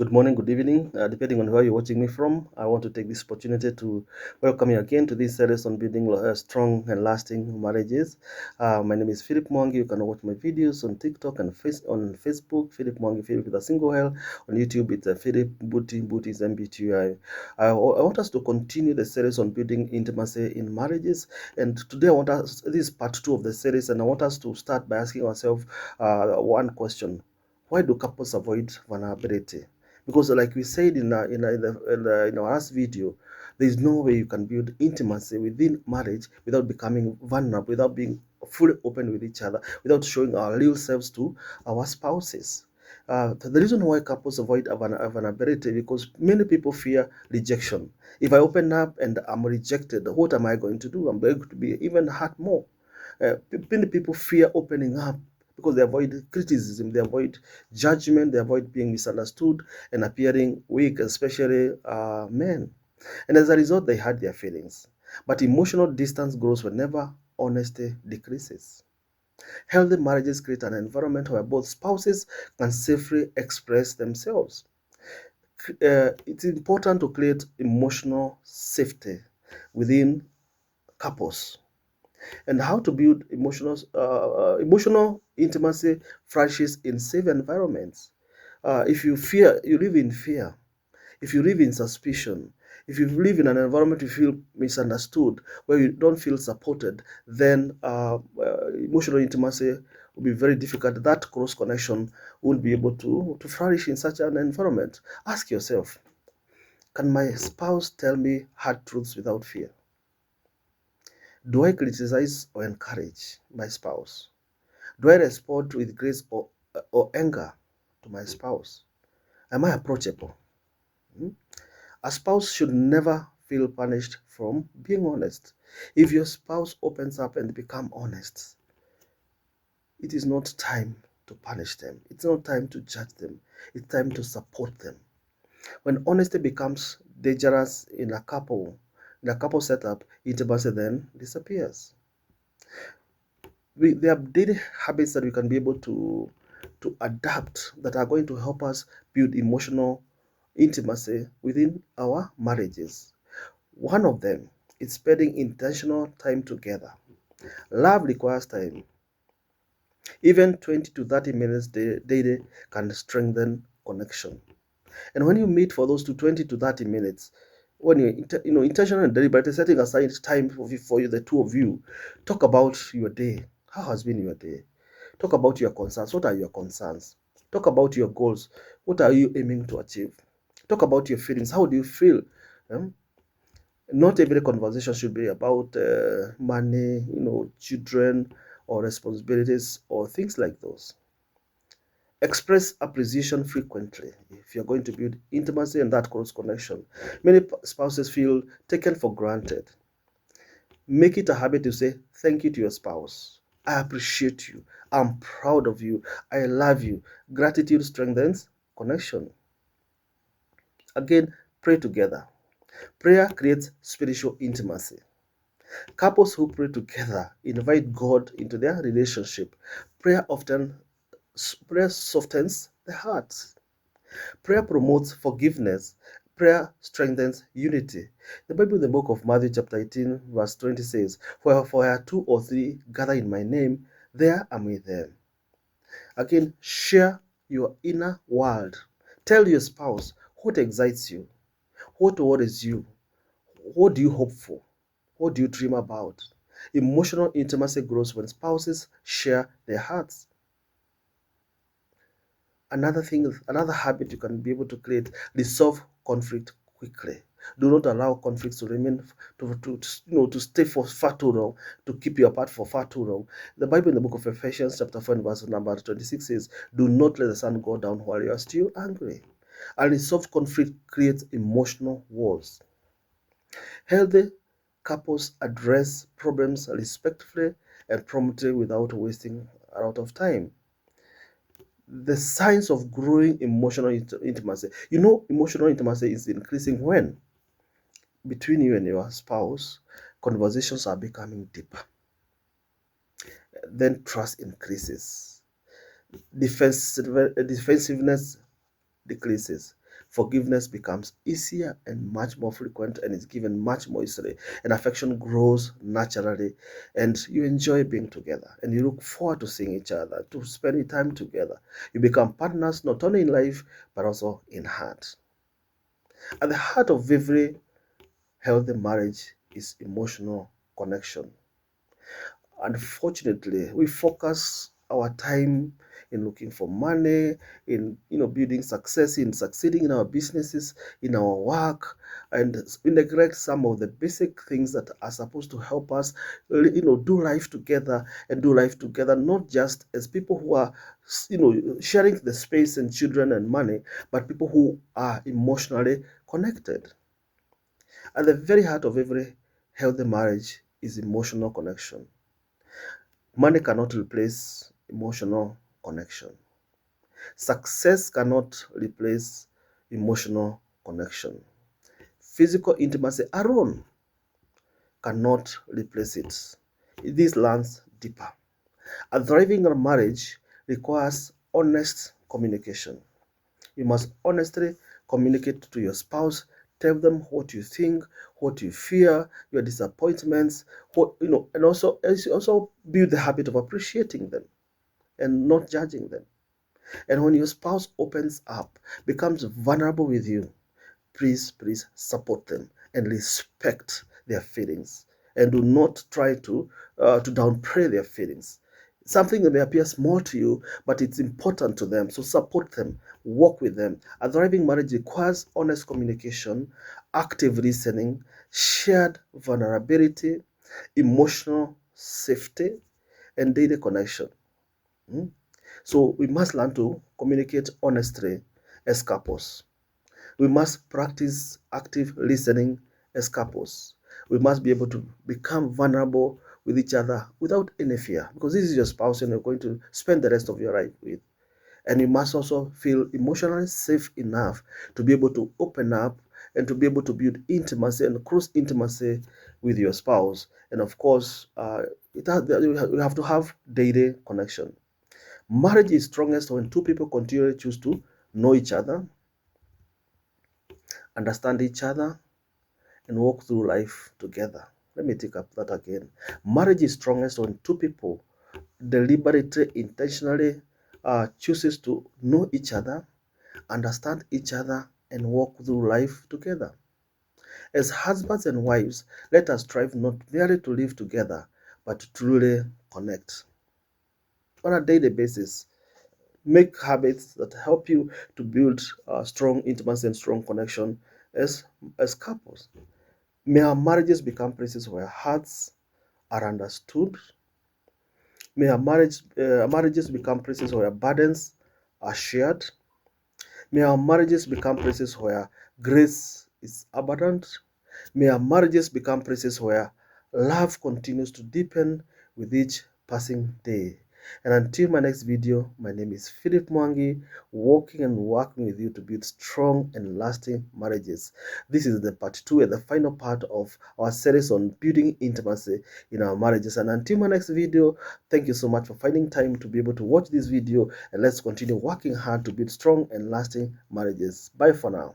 Good morning, good evening, depending on where you're watching me from. I want to take this opportunity to welcome you again to this series on building strong and lasting marriages. My name is Philip Mwangi. You can watch my videos on TikTok and on Facebook, Philip Mwangi, Philip with a single L. On YouTube, it's Philip Booty, Booty is MBTI. I want us to continue the series on building intimacy in marriages. And today, this is part 2 of the series, and I want us to start by asking ourselves one question. Why do couples avoid vulnerability? Because like we said in our last video, there is no way you can build intimacy within marriage without becoming vulnerable, without being fully open with each other, without showing our real selves to our spouses. The reason why couples avoid vulnerability because many people fear rejection. If I open up and I'm rejected, what am I going to do? I'm going to be even hurt more. Many people fear opening up because they avoid criticism, they avoid judgment, they avoid being misunderstood and appearing weak, especially men. And as a result, they hide their feelings. But emotional distance grows whenever honesty decreases. Healthy marriages create an environment where both spouses can safely express themselves. It's important to create emotional safety within couples. And how to build emotional intimacy flourishes in safe environments. If you fear, you live in fear. If you live in suspicion, if you live in an environment you feel misunderstood, where you don't feel supported, then emotional intimacy will be very difficult. That cross connection won't be able to flourish in such an environment. Ask yourself, can my spouse tell me hard truths without fear? Do I criticize or encourage my spouse? Do I respond with grace or anger to my spouse? Am I approachable? Hmm? A spouse should never feel punished from being honest. If your spouse opens up and become honest, it is not time to punish them. It's not time to judge them. It's time to support them. When honesty becomes dangerous in a couple setup, intimacy then disappears. There are daily habits that we can be able to adapt that are going to help us build emotional intimacy within our marriages. One of them is spending intentional time together. Love requires time. Even 20 to 30 minutes daily can strengthen connection. And when you meet for those 20 to 30 minutes, when you're intentional and deliberate, setting aside time for you, the two of you, talk about your day. How has been your day? Talk about your concerns. What are your concerns? Talk about your goals. What are you aiming to achieve? Talk about your feelings. How do you feel? Um, Not every conversation should be about money, children, or responsibilities, or things like those. Express appreciation frequently if you're going to build intimacy and that close connection. Many spouses feel taken for granted. Make it a habit to say thank you to your spouse. I appreciate you. I'm proud of you. I love you. Gratitude strengthens connection. Again, pray together. Prayer creates spiritual intimacy. Couples who pray together invite God into their relationship. Prayer often prayer softens the heart. Prayer promotes forgiveness. Prayer strengthens unity. The Bible in the book of Matthew chapter 18 verse 20 says, where two or three gather in my name, there am I with them. Again, share your inner world. Tell your spouse what excites you, what worries you, what do you hope for, what do you dream about. Emotional intimacy grows when spouses share their hearts. Another habit you can be able to create, resolve conflict quickly. Do not allow conflicts to remain to stay for far too long, to keep you apart for far too long. The Bible in the book of Ephesians chapter 4 verse number 26 says, do not let the sun go down while you are still angry. Unresolved conflict creates emotional walls. Healthy couples address problems respectfully and promptly without wasting a lot of time. The signs of growing emotional intimacy. Emotional intimacy is increasing when between you and your spouse, conversations are becoming deeper. Then trust increases. Defensiveness decreases. Forgiveness becomes easier and much more frequent and is given much more easily. And affection grows naturally. And you enjoy being together. And you look forward to seeing each other, to spending time together. You become partners not only in life, but also in heart. At the heart of every healthy marriage is emotional connection. Unfortunately, we focus our time in looking for money, in building success, in succeeding in our businesses, in our work, and we neglect some of the basic things that are supposed to help us do life together, and do life together not just as people who are sharing the space and children and money, but people who are emotionally connected. At the very heart of every healthy marriage is emotional connection. Money cannot replace emotional connection. Success cannot replace emotional connection. Physical intimacy alone cannot replace it. This lands deeper. A thriving marriage requires honest communication. You must honestly communicate to your spouse. Tell them what you think, what you fear, your disappointments, and also build the habit of appreciating them and not judging them. And when your spouse opens up, becomes vulnerable with you, please support them and respect their feelings. And do not try to downplay their feelings. Something that may appear small to you, but it's important to them. So support them, work with them. A thriving marriage requires honest communication, active listening, shared vulnerability, emotional safety, and daily connection. Hmm? So we must learn to communicate honestly as couples. We must practice active listening as couples. We must be able to become vulnerable with each other without any fear, because this is your spouse and you're going to spend the rest of your life with. And you must also feel emotionally safe enough to be able to open up and to be able to build intimacy and close intimacy with your spouse. And of course, you have to have daily connection. Marriage is strongest when two people continually choose to know each other, understand each other, and walk through life together. Let me take up that again. Marriage is strongest when two people deliberately, intentionally chooses to know each other, understand each other, and walk through life together. As husbands and wives, let us strive not merely to live together, but to truly connect on a daily basis. Make habits that help you to build strong intimacy and strong connection as couples. May our marriages become places where hearts are understood. May marriages become places where burdens are shared. May our marriages become places where grace is abundant. May our marriages become places where love continues to deepen with each passing day. And until my next video, my name is Philip Mwangi, walking and working with you to build strong and lasting marriages. This is the part 2 and the final part of our series on building intimacy in our marriages. And until my next video, thank you so much for finding time to be able to watch this video, and let's continue working hard to build strong and lasting marriages. Bye for now.